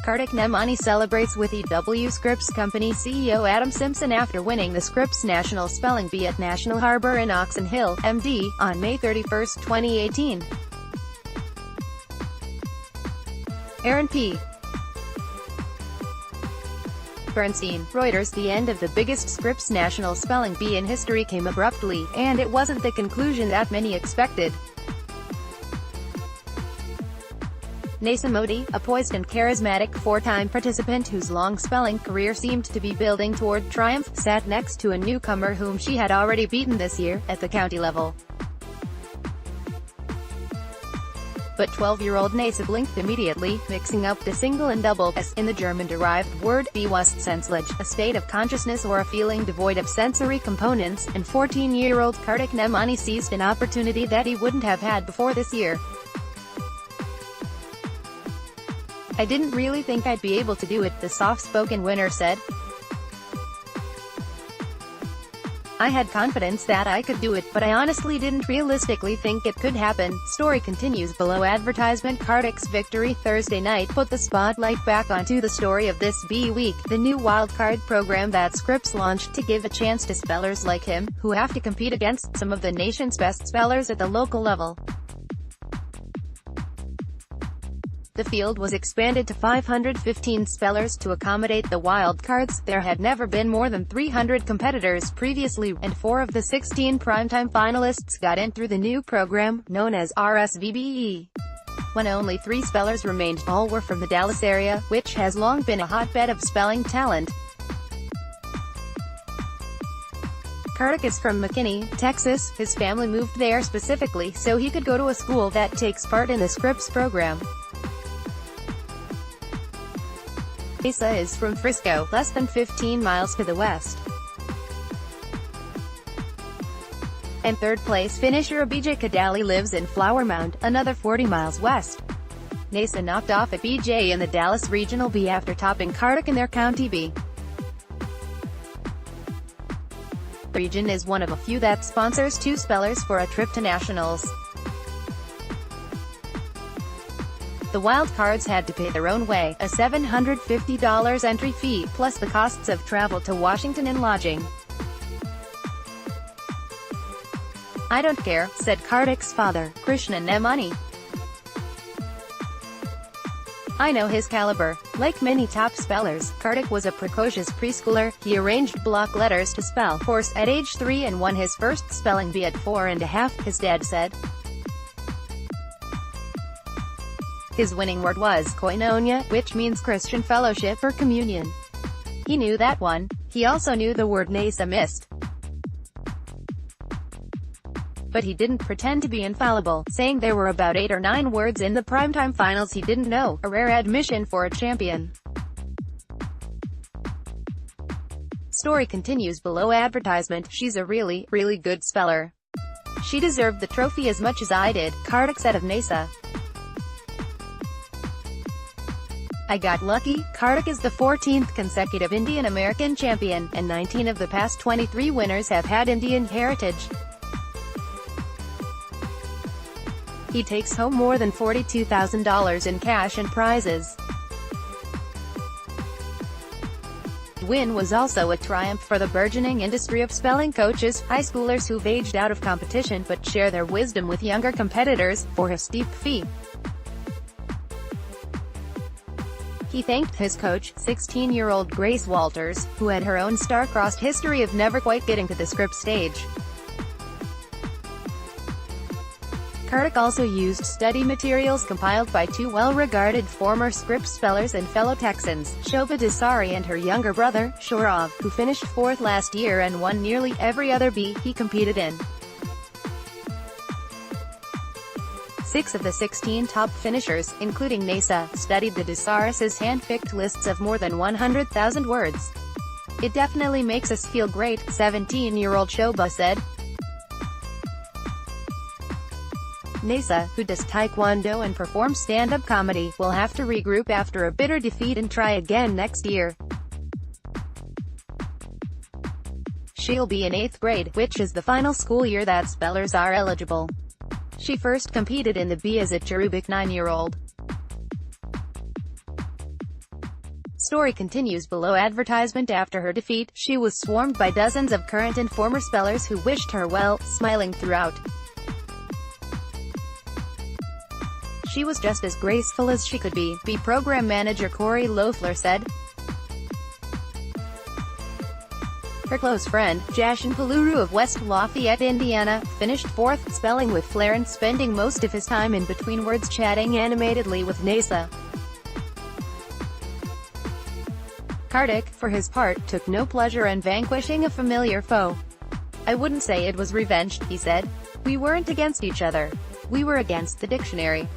Karthik Nemmani celebrates with EW Scripps Company CEO Adam Symson after winning the Scripps National Spelling Bee at National Harbour in Oxon Hill, MD, on May 31, 2018. Aaron P. Bernstein, Reuters. The end of the biggest Scripps National Spelling Bee in history came abruptly, and it wasn't the conclusion that many expected. Naysa Modi, a poised and charismatic four-time participant whose long spelling career seemed to be building toward triumph, sat next to a newcomer whom she had already beaten this year, at the county level. But 12-year-old Naysa blinked immediately, mixing up the single and double s in the German-derived word bewusstsein, a state of consciousness or a feeling devoid of sensory components, and 14-year-old Karthik Nemmani seized an opportunity that he wouldn't have had before this year. "I didn't really think I'd be able to do it," the soft-spoken winner said. "I had confidence that I could do it, but I honestly didn't realistically think it could happen." Story continues below. Advertisement. Karthik's victory Thursday night put the spotlight back onto the story of this Bee Week, the new wildcard program that Scripps launched to give a chance to spellers like him, who have to compete against some of the nation's best spellers at the local level. The field was expanded to 515 spellers to accommodate the wild cards. There had never been more than 300 competitors previously, and 4 of the 16 primetime finalists got in through the new program, known as RSVBE. When only 3 spellers remained, all were from the Dallas area, which has long been a hotbed of spelling talent. Karthik is from McKinney, Texas. His family moved there specifically so he could go to a school that takes part in the Scripps program. Naysa is from Frisco, less than 15 miles to the west. And third-place finisher BJ Kadali lives in Flower Mound, another 40 miles west. Naysa knocked off at BJ in the Dallas Regional B after topping Karthik in their County B. The region is one of a few that sponsors 2 spellers for a trip to nationals. The wildcards had to pay their own way, a $750 entry fee, plus the costs of travel to Washington and lodging. "I don't care," said Karthik's father, Krishna Nemmani. "I know his caliber." Like many top spellers, Karthik was a precocious preschooler. He arranged block letters to spell horse at age 3 and won his first spelling bee at 4.5, his dad said. His winning word was koinonia, which means Christian fellowship or communion. He knew that one. He also knew the word Naysa missed. But he didn't pretend to be infallible, saying there were about 8 or 9 words in the primetime finals he didn't know, a rare admission for a champion. Story continues below. Advertisement. "She's a really, really good speller. She deserved the trophy as much as I did," Karthik said of Naysa. "I got lucky." Karthik is the 14th consecutive Indian American champion, and 19 of the past 23 winners have had Indian heritage. He takes home more than $42,000 in cash and prizes. The win was also a triumph for the burgeoning industry of spelling coaches, high schoolers who've aged out of competition but share their wisdom with younger competitors, for a steep fee. He thanked his coach, 16-year-old Grace Walters, who had her own star-crossed history of never quite getting to the Scripps stage. Karthik also used study materials compiled by 2 well-regarded former Scripps spellers and fellow Texans, Shobha Desari and her younger brother, Shourav, who finished 4th last year and won nearly every other bee he competed in. 6 of the 16 top finishers, including Naysa, studied the Desaris' hand-picked lists of more than 100,000 words. "It definitely makes us feel great," 17-year-old Shobha said. Naysa, who does taekwondo and performs stand-up comedy, will have to regroup after a bitter defeat and try again next year. She'll be in 8th grade, which is the final school year that spellers are eligible. She first competed in the Bee as a cherubic 9-year-old. Story continues below. Advertisement. After her defeat, she was swarmed by dozens of current and former spellers who wished her well, smiling throughout. She was just as graceful as she could be, program manager Corey Loeffler said. Her close friend, Jashan Paluru of West Lafayette, Indiana, finished fourth, spelling with flair and spending most of his time in between words chatting animatedly with Naysa. Karthik, for his part, took no pleasure in vanquishing a familiar foe. "I wouldn't say it was revenge," he said. "We weren't against each other. We were against the dictionary."